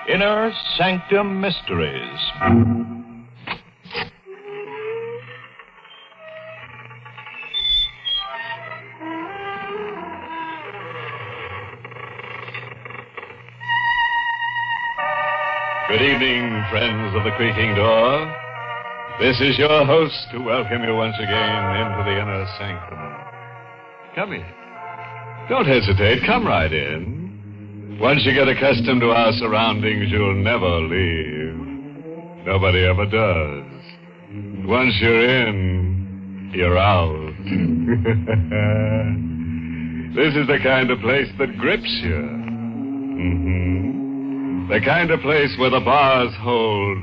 Inner Sanctum Mysteries. Good evening, friends of the creaking door. This is your host to welcome you once again into the Inner Sanctum. Come in. Don't hesitate. Come right in. Once you get accustomed to our surroundings, you'll never leave. Nobody ever does. Once you're in, you're out. This is the kind of place that grips you. Mm-hmm. The kind of place where the bars hold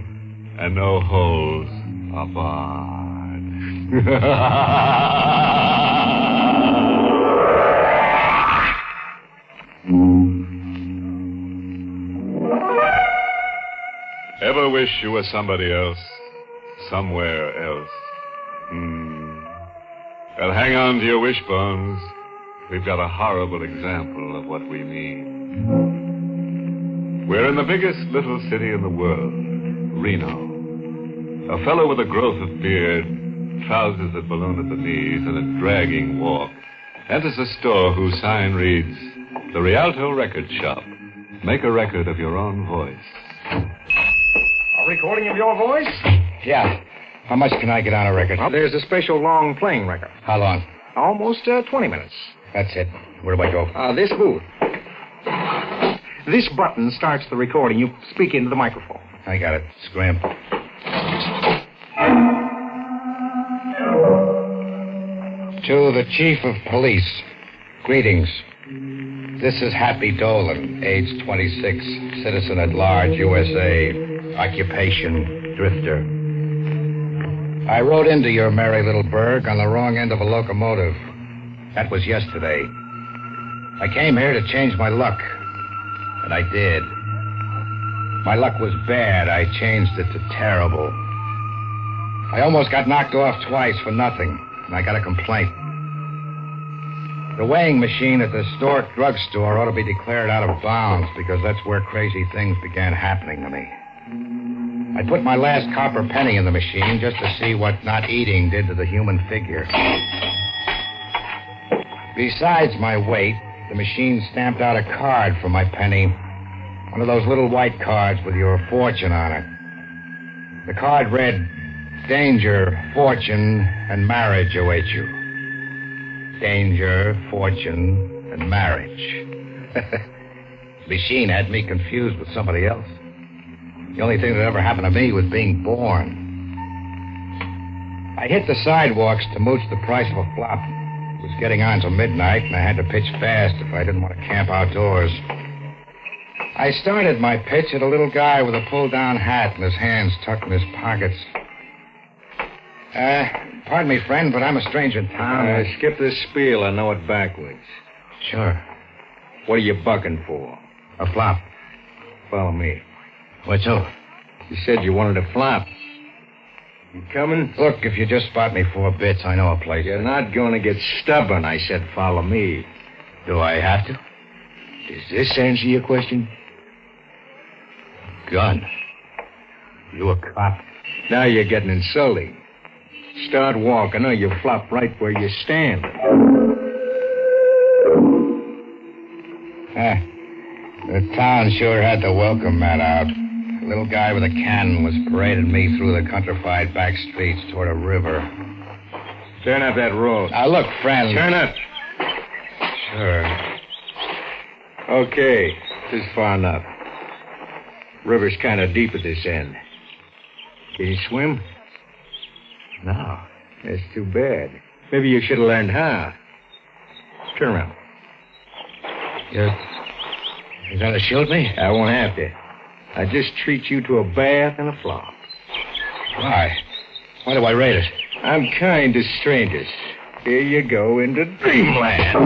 and no holes are barred. Ever wish you were somebody else? Somewhere else? Well, hang on to your wishbones. We've got a horrible example of what we mean. We're in the biggest little city in the world, Reno. A fellow with a growth of beard, trousers that balloon at the knees, and a dragging walk, enters a store whose sign reads, The Rialto Record Shop. Make a record of your own voice. A recording of your voice? Yeah. How much can I get on a record? Well, there's a special long playing record. How long? Almost 20 minutes. That's it. Where do I go? This booth. This button starts the recording. You speak into the microphone. I got it. Scram. To the Chief of Police, greetings. This is Happy Dolan, age 26, citizen at large, USA, occupation, drifter. I rode into your merry little burg on the wrong end of a locomotive. That was yesterday. I came here to change my luck, and I did. My luck was bad. I changed it to terrible. I almost got knocked off twice for nothing, and I got a complaint. The weighing machine at the Stork drugstore ought to be declared out of bounds because that's where crazy things began happening to me. I put my last copper penny in the machine just to see what not eating did to the human figure. Besides my weight, the machine stamped out a card for my penny. One of those little white cards with your fortune on it. The card read, Danger, fortune, and marriage await you. Danger, fortune, and marriage. The machine had me confused with somebody else. The only thing that ever happened to me was being born. I hit the sidewalks to mooch the price of a flop. It was getting on till midnight, and I had to pitch fast if I didn't want to camp outdoors. I started my pitch at a little guy with a pull-down hat and his hands tucked in his pockets. Pardon me, friend, but I'm a stranger in town. Skip this spiel. I know it backwards. Sure. What are you bucking for? A flop. Follow me. What's so? You said you wanted a flop. You coming? Look, if you just spot me 4 bits, I know a place. You're not going to get stubborn. I said follow me. Do I have to? Does this answer your question? Gun. You a cop? Now you're getting insulting. Start walking or you flop right where you stand. The town sure had the welcome mat out. A little guy with a cannon was parading me through the countrified back streets toward a river. Turn up that roll. Now, look, friend. Turn up. Sure. Okay, this is far enough. River's kind of deep at this end. Can you swim? No. That's too bad. Maybe you should have learned how. Turn around. You're going to shoot me? I won't have to. I just treat you to a bath and a flop. Why? Why do I rate it? I'm kind to strangers. Here you go into dreamland.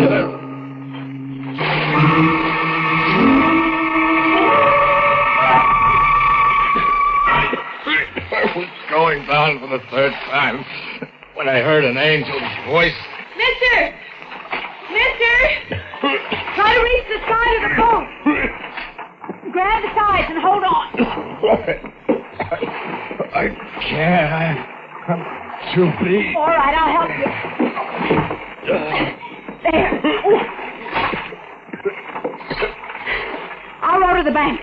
was going down for the third time when I heard an angel's voice. Mister! Try to reach the side of the boat. Grab the sides and hold on. I can't. I'm too big. All right, I'll help you. There. I'll row to the bank.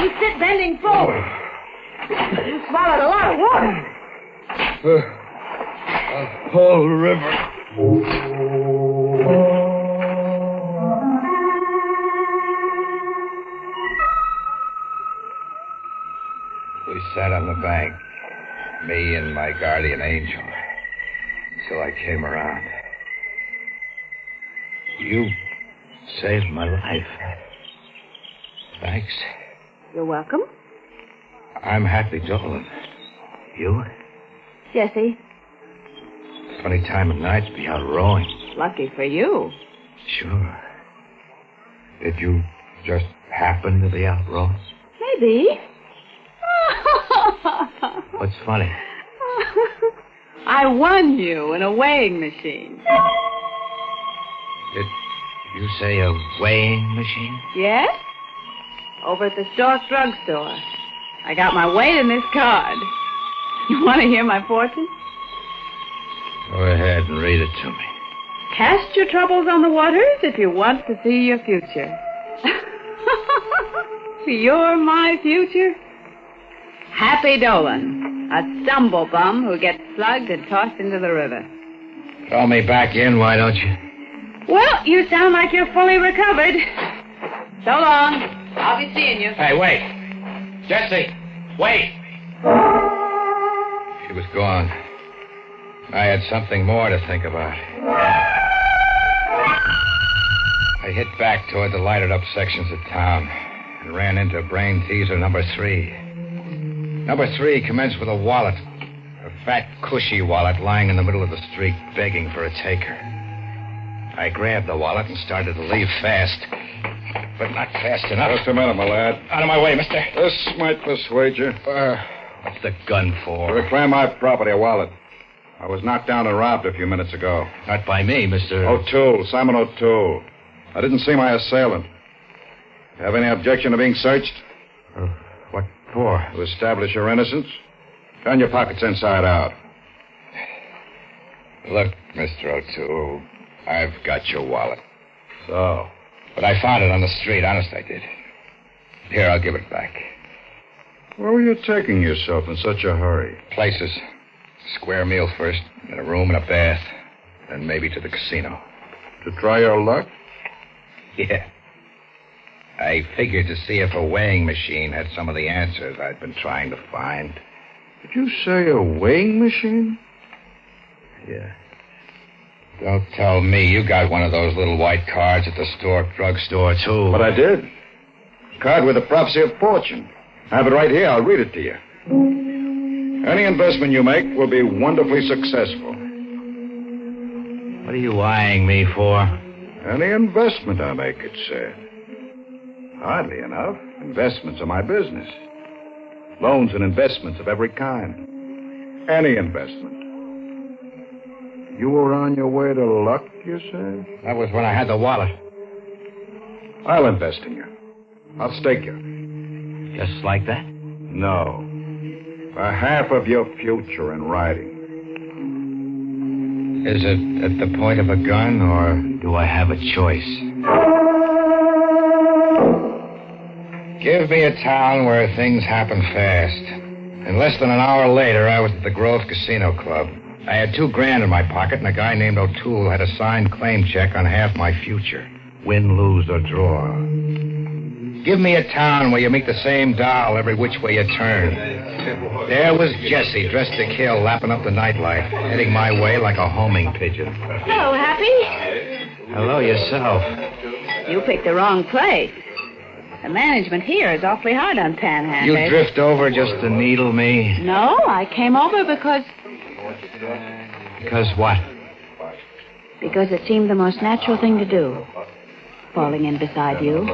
You sit bending forward. You swallowed a lot of water. A whole river. We sat on the bank, me and my guardian angel, till I came around. You saved my life. Thanks. You're welcome. I'm Happy Dolan. You? Jesse, Funny time of night to be out rowing. lucky for you. Sure. Did you just happen to be out rowing? Maybe. What's funny? I won you in a weighing machine. Did you say a weighing machine? Yes? Over at the Stork drugstore. I got my weight in this card. You want to hear my fortune? Go ahead and read it to me. Cast your troubles on the waters if you want to see your future. You're my future? Happy Dolan, a stumble bum who gets slugged and tossed into the river. Throw me back in, why don't you? Well, you sound like you're fully recovered. So long. I'll be seeing you. Hey, wait. Jesse, wait. She was gone. I had something more to think about. I hit back toward the lighted-up sections of town and ran into brain teaser number 3. Number 3 commenced with a wallet, a fat, cushy wallet lying in the middle of the street begging for a taker. I grabbed the wallet and started to leave fast, but not fast enough. Just a minute, my lad. Out of my way, mister. This might persuade you. What's the gun To for? reclaim my property, a wallet. I was knocked down and robbed a few minutes ago. Not by me, Mr. O'Toole, Simon O'Toole. I didn't see my assailant. Have any objection to being searched? What for? To establish your innocence? Turn your pockets inside out. Look, Mr. O'Toole, I've got your wallet. So? But I found it on the street. Honest, I did. Here, I'll give it back. Where were you taking yourself in such a hurry? Places. Square meal first, then a room and a bath, then maybe to the casino. To try your luck? Yeah. I figured to see if a weighing machine had some of the answers I'd been trying to find. Did you say a weighing machine? Yeah. Don't tell me you got one of those little white cards at the Stork drugstore, too. But I did. Card with the prophecy of fortune. I have it right here. I'll read it to you. Any investment you make will be wonderfully successful. What are you eyeing me for? Any investment I make, it said. Hardly enough. Investments are my business. Loans and investments of every kind. Any investment. You were on your way to luck, you said? That was when I had the wallet. I'll invest in you. I'll stake you. Just like that? No. For half of your future in riding. Is it at the point of a gun, or do I have a choice? Give me a town where things happen fast. And less than an hour later, I was at the Grove Casino Club. I had $2,000 in my pocket, and a guy named O'Toole had a signed claim check on half my future. Win, lose, or draw. Give me a town where you meet the same doll every which way you turn. There was Jessie, dressed to kill, lapping up the nightlife, heading my way like a homing pigeon. Hello, Happy. Hello, yourself. You picked the wrong place. The management here is awfully hard on panhandlers. You drift over just to needle me? No, I came over because What? Because it seemed the most natural thing to do. Falling in beside you.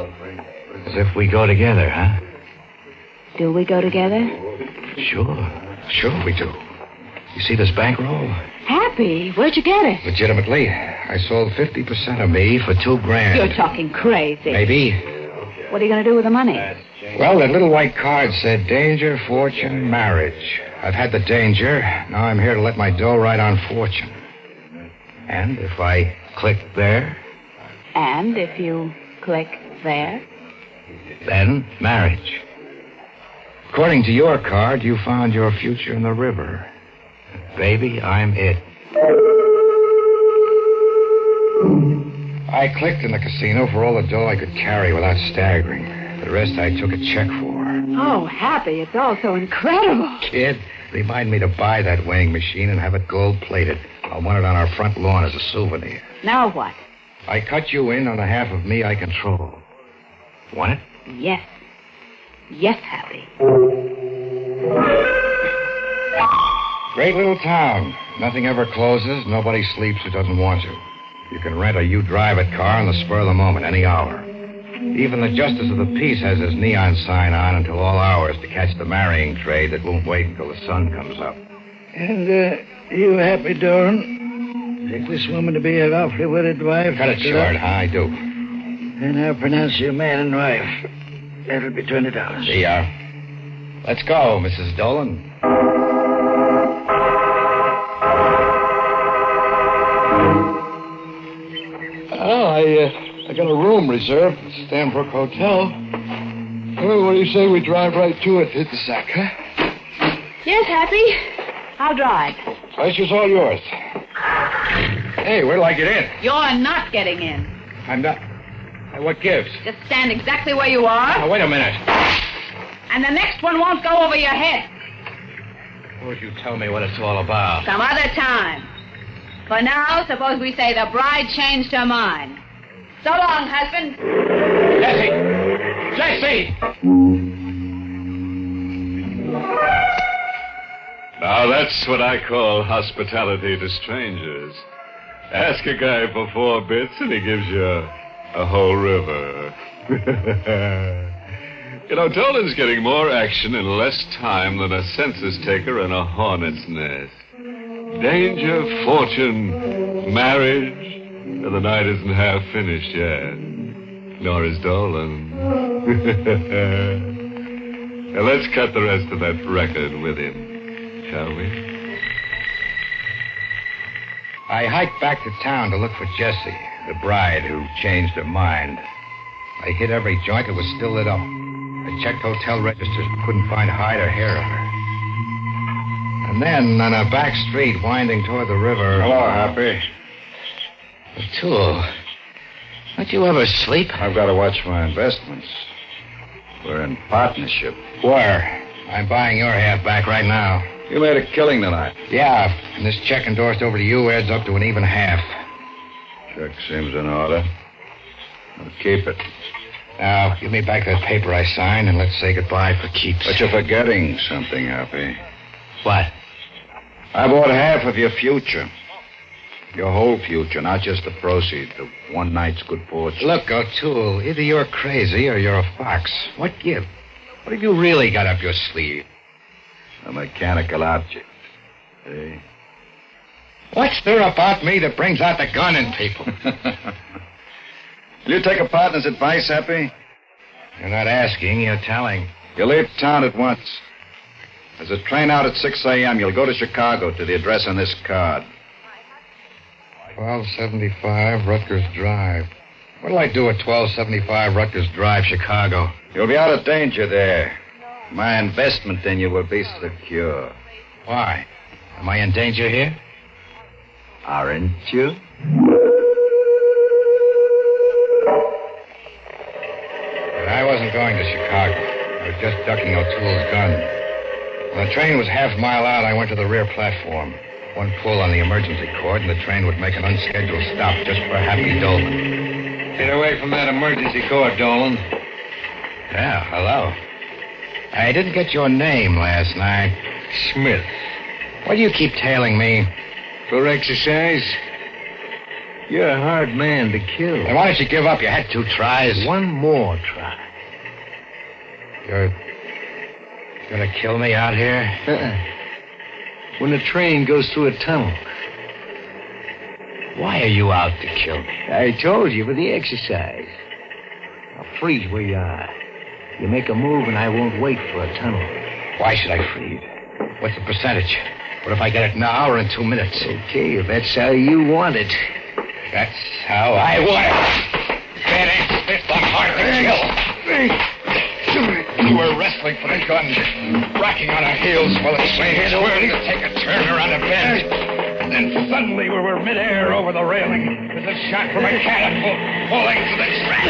As if we go together, huh? Do we go together? Sure. Sure we do. You see this bankroll? Happy? Where'd you get it? Legitimately, I sold 50% of me for $2,000. You're talking crazy. Maybe. What are you going to do with the money? Well, that little white card said danger, fortune, marriage. I've had the danger. Now I'm here to let my dough ride on fortune. And if I click there, And if you click there? then marriage. According to your card, you found your future in the river. Baby, I'm it. I clicked in the casino for all the dough I could carry without staggering. The rest I took a check for. Oh, Happy, it's all so incredible. Kid, remind me to buy that weighing machine and have it gold-plated. I want it on our front lawn as a souvenir. Now what? I cut you in on the half of me I control. Want it? Yes. Yes, Happy. Great little town. Nothing ever closes. Nobody sleeps who doesn't want to. You can rent a you-drive-it car on the spur of the moment, any hour. Even the Justice of the Peace has his neon sign on until all hours to catch the marrying trade that won't wait until the sun comes up. And, you happy, Doran? Take this woman to be an awfully wedded wife? Cut it short, huh? I do. And I'll pronounce you man and wife. That'll be $20. See ya. Let's go, Mrs. Dolan. Oh, I got a room reserved at Stanbrook Hotel. Well, what do you say we drive right to it, hit the sack, huh? Yes, Happy. I'll drive. Pleasure's all yours. Hey, where'll I get in? You're not getting in. I'm not... What gives? Just stand exactly where you are, Now, wait a minute. and the next one won't go over your head. Would you tell me what it's all about? Some other time. For now, suppose we say the bride changed her mind. So long, husband. Jesse! Jesse! Now, that's what I call hospitality to strangers. Ask a guy for 4 bits, and he gives you a whole river. You know, Dolan's getting more action in less time than a census taker in a hornet's nest. Danger, fortune, marriage, and the night isn't half finished yet. Nor is Dolan. Now, let's cut the rest of that record with him, shall we? I hiked back to town to look for Jessie, the bride who changed her mind. I hit every joint that was still lit up. I checked hotel registers, but couldn't find hide or hair of her. And then, on a back street winding toward the river... Hello, Happy. O'Toole, don't you ever sleep? I've got to watch my investments. We're in partnership. Where? I'm buying your half back right now. You made a killing tonight. Yeah, and this check endorsed over to you adds up to an even half. Check seems in order. I'll keep it. Now, give me back that paper I signed, and let's say goodbye for keeps. But you're forgetting something, Happy. What? I bought half of your future. Your whole future, not just the proceeds of one night's good fortune. Look, O'Toole, either you're crazy or you're a fox. What give? What have you really got up your sleeve? A mechanical object. Hey? What's there about me that brings out the gun in people? Will you take a partner's advice, Happy? You're not asking, you're telling. You leave town at once. There's a train out at 6 a.m. You'll go to Chicago to the address on this card. 1275 Rutgers Drive. What'll I do at 1275 Rutgers Drive, Chicago? You'll be out of danger there. My investment in you will be secure. Why? Am I in danger here? Aren't you? But I wasn't going to Chicago. I was just ducking O'Toole's gun. When the train was half a mile out, I went to the rear platform. One pull on the emergency cord, and the train would make an unscheduled stop just for Happy Dolan. Get away from that emergency cord, Dolan. Yeah, hello. I didn't get your name last night. Smith. Why do you keep tailing me? For exercise? You're a hard man to kill. Then why don't you give up? You had 2 tries. One more try. You're gonna kill me out here? when the train goes through a tunnel. Why are you out to kill me? I told you, for the exercise. Now freeze where you are. You make a move and I won't wait for a tunnel. Why should I freeze? What's the percentage? What if I get it now or in 2 minutes? Okay, if that's how you want it. That's how I want it. That ain't Smith, I'm hard to kill. We were wrestling for the gun, rocking on our heels while the train swirled to take a turn around a bend. And then suddenly we were midair over the railing as a shot from a cannon falling to the track.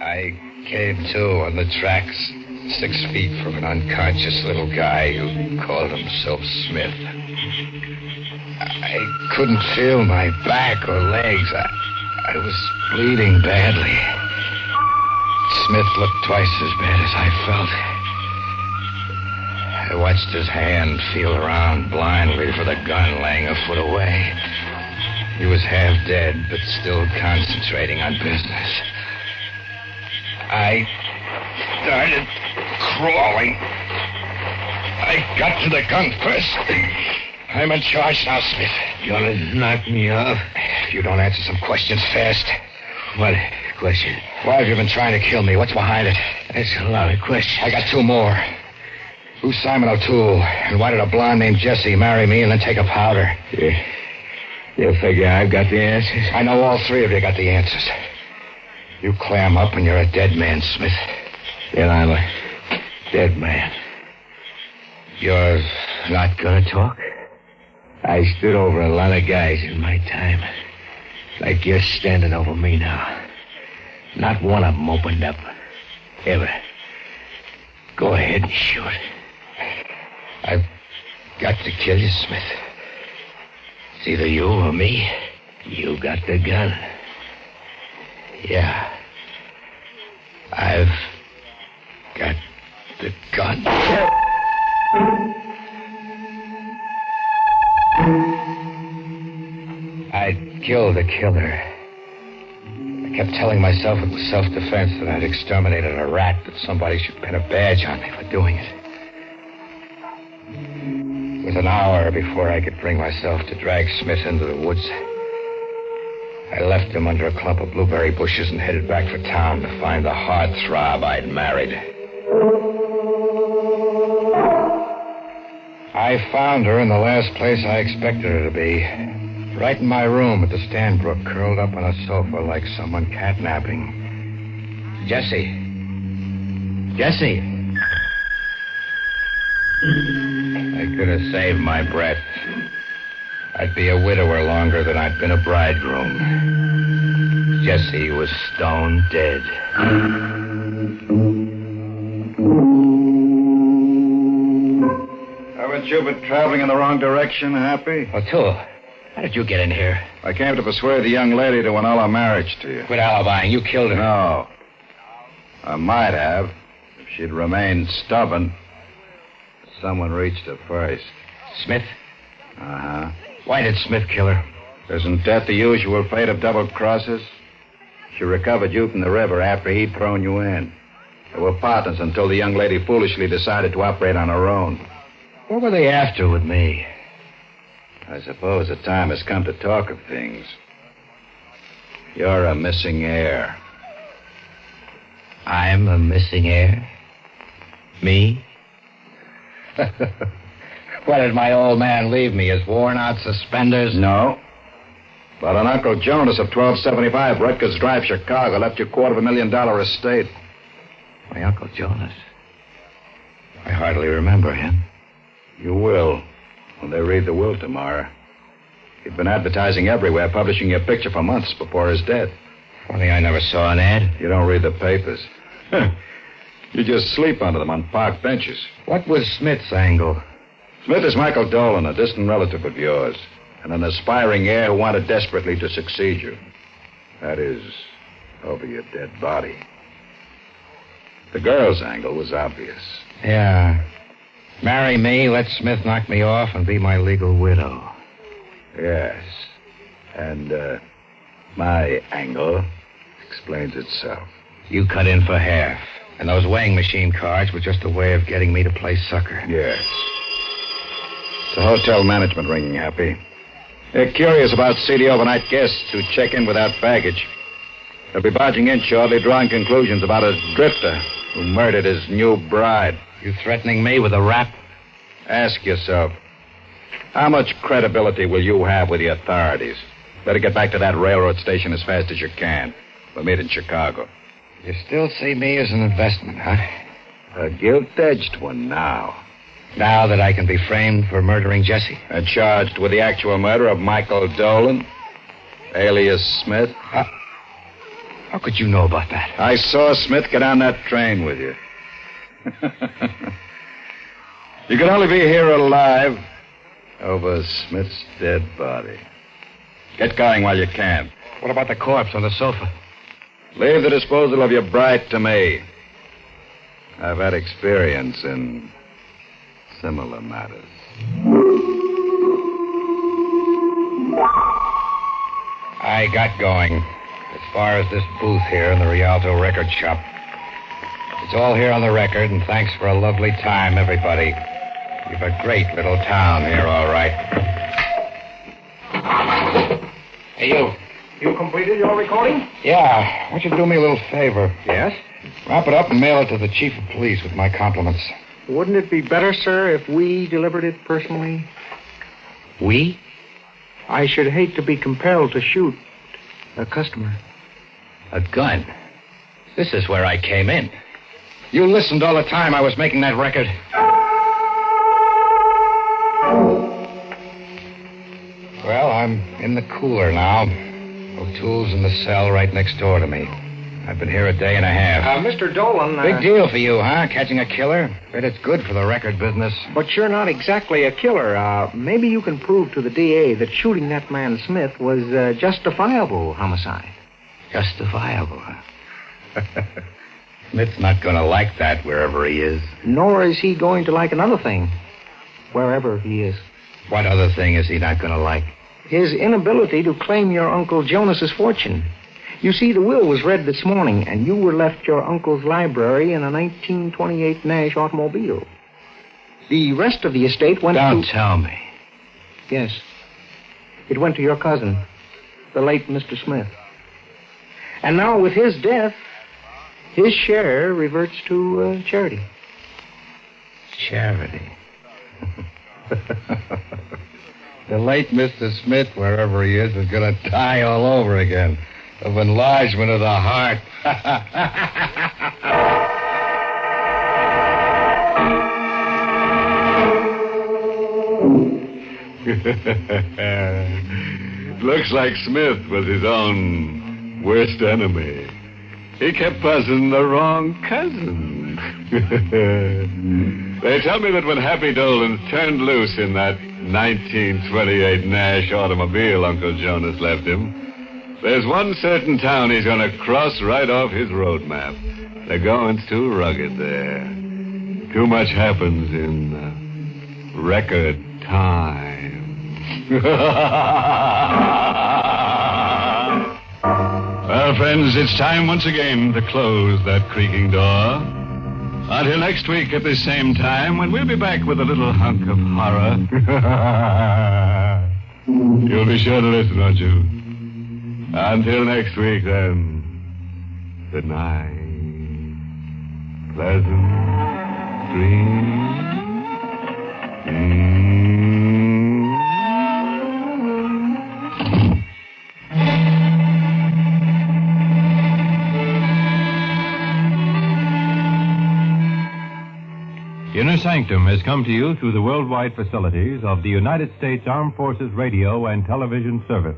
I came to on the tracks, 6 feet from an unconscious little guy who called himself Smith. I couldn't feel my back or legs. I was bleeding badly. Smith looked twice as bad as I felt. I watched his hand feel around blindly for the gun laying a foot away. He was half dead, but still concentrating on business. I started crawling. I got to the gun first. I'm in charge now, Smith. You're gonna knock me off? If you don't answer some questions fast. What question? Why have you been trying to kill me? What's behind it? That's a lot of questions. I got 2 more. Who's Simon O'Toole? And why did a blonde named Jessie marry me and then take a powder? You figure I've got the answers? I know all 3 of you got the answers. You clam up and you're a dead man, Smith. Then I'm a dead man. You're not gonna talk? I stood over a lot of guys in my time. Like you're standing over me now. Not one of them opened up. Ever. Go ahead and shoot. I've got to kill you, Smith. It's either you or me. You got the gun. Yeah. I've got the gun. I'd kill the killer. I kept telling myself it was self-defense, that I'd exterminated a rat, that somebody should pin a badge on me for doing it. It was an hour before I could bring myself to drag Smith into the woods. I left him under a clump of blueberry bushes and headed back for town to find the heartthrob I'd married. I found her in the last place I expected her to be. Right in my room at the Stanbrook, curled up on a sofa like someone catnapping. Jessie. Jessie. I could have saved my breath. I'd be a widower longer than I'd been a bridegroom. Jessie was stone dead. Haven't you been traveling in the wrong direction, Happy? O'Toole, how did you get in here? I came to persuade the young lady to annul our marriage to you. Quit alibying. You killed her. No. I might have, if she'd remained stubborn. Someone reached her first. Smith? Uh-huh. Why did Smith kill her? Isn't that the usual fate of double crosses? She recovered you from the river after he'd thrown you in. They were partners until the young lady foolishly decided to operate on her own. What were they after with me? I suppose the time has come to talk of things. You're a missing heir. I'm a missing heir? Me? What did my old man leave me, his worn-out suspenders? No. But an Uncle Jonas of 1275 Rutgers Drive, Chicago, left you $250,000 estate. My Uncle Jonas? I hardly remember him. You will, when they read the will tomorrow. He'd been advertising everywhere, publishing your picture for months before his death. Funny I never saw an ad. You don't read the papers. You just sleep under them on park benches. What was Smith's angle? Smith is Michael Dolan, a distant relative of yours, and an aspiring heir who wanted desperately to succeed you. That is, over your dead body. The girl's angle was obvious. Yeah. Marry me, let Smith knock me off, and be my legal widow. Yes. And, my angle, Explains itself. You cut in for half. And those weighing machine cards were just a way of getting me to play sucker. Yes. It's the hotel management ringing, Happy. They're curious about seedy overnight guests who check in without baggage. They'll be barging in shortly, drawing conclusions about a drifter who murdered his new bride. You threatening me with a rap? Ask yourself, how much credibility will you have with the authorities? Better get back to that railroad station as fast as you can. We'll meet in Chicago. You still see me as an investment, huh? A gilt-edged one now. Now that I can be framed for murdering Jesse? And charged with the actual murder of Michael Dolan, alias Smith. How could you know about that? I saw Smith get on that train with you. You can only be here alive over Smith's dead body. Get going while you can. What about the corpse on the sofa? Leave the disposal of your bride to me. I've had experience in similar matters. I got going. As far as this booth here in the Rialto record shop. It's all here on the record, and thanks for a lovely time, everybody. You've a great little town here, all right. Hey, you. You completed your recording? Yeah. I want you to do me a little favor. Yes. Wrap it up and mail it to the chief of police with my compliments. Wouldn't it be better, sir, if we delivered it personally? We? I should hate to be compelled to shoot a customer. A gun? This is where I came in. You listened all the time I was making that record. Well, I'm in the cooler now. O'Toole's in the cell right next door to me. I've been here a day and a half. Mr. Dolan... Big deal for you, huh? Catching a killer? Bet it's good for the record business. But you're not exactly a killer. Maybe you can prove to the DA that shooting that man Smith was justifiable homicide. Justifiable, huh? Smith's not going to like that wherever he is. Nor is he going to like another thing, wherever he is. What other thing is he not going to like? His inability to claim your Uncle Jonas's fortune. You see, the will was read this morning, and you were left your uncle's library in a 1928 Nash automobile. The rest of the estate went Don't tell me. Yes. It went to your cousin, the late Mr. Smith. And now, with his death, his share reverts to charity. Charity? The late Mr. Smith, wherever he is going to die all over again. Of enlargement of the heart. Looks like Smith was his own worst enemy. He kept buzzing the wrong cousin. They tell me that when Happy Dolan turned loose in that 1928 Nash automobile Uncle Jonas left him, there's one certain town he's going to cross right off his road map. The going's too rugged there. Too much happens in record time. Well, friends, it's time once again to close that creaking door. Until next week at this same time, when we'll be back with a little hunk of horror. You'll be sure to listen, won't you? Until next week, then, good night. Pleasant dreams. Inner Sanctum has come to you through the worldwide facilities of the United States Armed Forces Radio and Television Service.